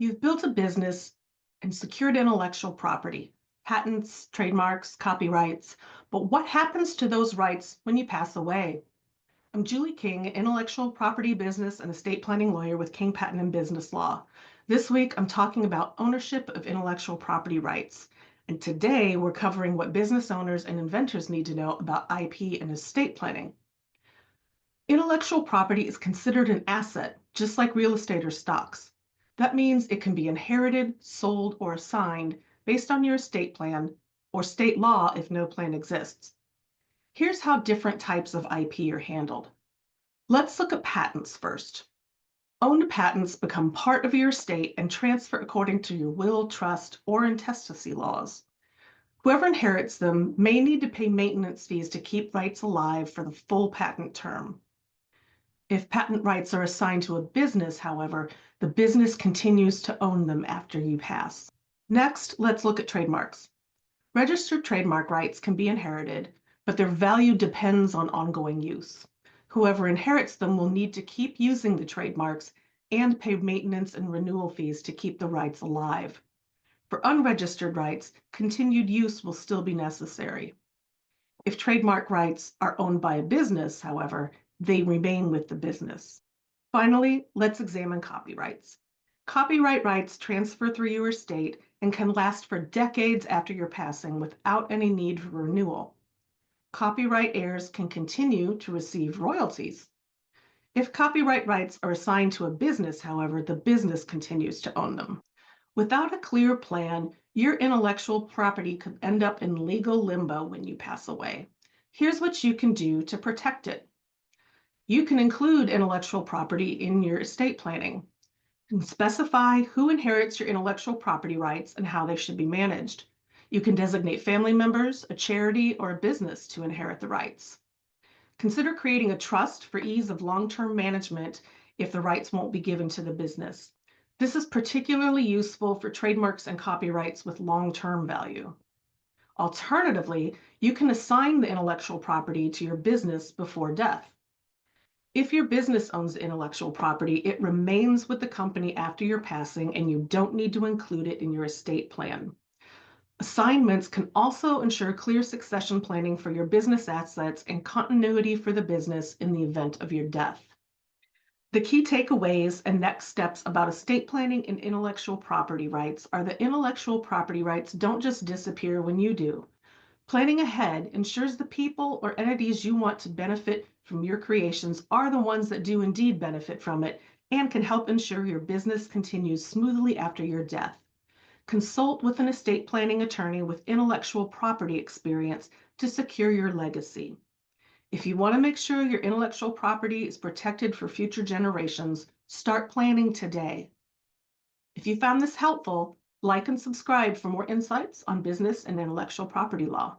You've built a business and secured intellectual property, patents, trademarks, copyrights. But what happens to those rights when you pass away? I'm Julie King, intellectual property business and estate planning lawyer with King Patent and Business Law. This week, I'm talking about ownership of intellectual property rights. And today, we're covering what business owners and inventors need to know about IP and estate planning. Intellectual property is considered an asset, just like real estate or stocks. That means it can be inherited, sold, or assigned based on your estate plan or state law if no plan exists. Here's how different types of IP are handled. Let's look at patents first. Owned patents become part of your estate and transfer according to your will, trust, or intestacy laws. Whoever inherits them may need to pay maintenance fees to keep rights alive for the full patent term. If patent rights are assigned to a business, however, the business continues to own them after you pass. Next, let's look at trademarks. Registered trademark rights can be inherited, but their value depends on ongoing use. Whoever inherits them will need to keep using the trademarks and pay maintenance and renewal fees to keep the rights alive. For unregistered rights, continued use will still be necessary. If trademark rights are owned by a business, however, they remain with the business. Finally, let's examine copyrights. Copyright rights transfer through your estate and can last for decades after your passing without any need for renewal. Copyright heirs can continue to receive royalties. If copyright rights are assigned to a business, however, the business continues to own them. Without a clear plan, your intellectual property could end up in legal limbo when you pass away. Here's what you can do to protect it. You can include intellectual property in your estate planning. You can specify who inherits your intellectual property rights and how they should be managed. You can designate family members, a charity, or a business to inherit the rights. Consider creating a trust for ease of long-term management if the rights won't be given to the business. This is particularly useful for trademarks and copyrights with long-term value. Alternatively, you can assign the intellectual property to your business before death. If your business owns the intellectual property, it remains with the company after your passing, and you don't need to include it in your estate plan. Assignments can also ensure clear succession planning for your business assets and continuity for the business in the event of your death. The key takeaways and next steps about estate planning and intellectual property rights are that intellectual property rights don't just disappear when you do. Planning ahead ensures the people or entities you want to benefit from your creations are the ones that do indeed benefit from it and can help ensure your business continues smoothly after your death. Consult with an estate planning attorney with intellectual property experience to secure your legacy. If you want to make sure your intellectual property is protected for future generations, start planning today. If you found this helpful, like and subscribe for more insights on business and intellectual property law.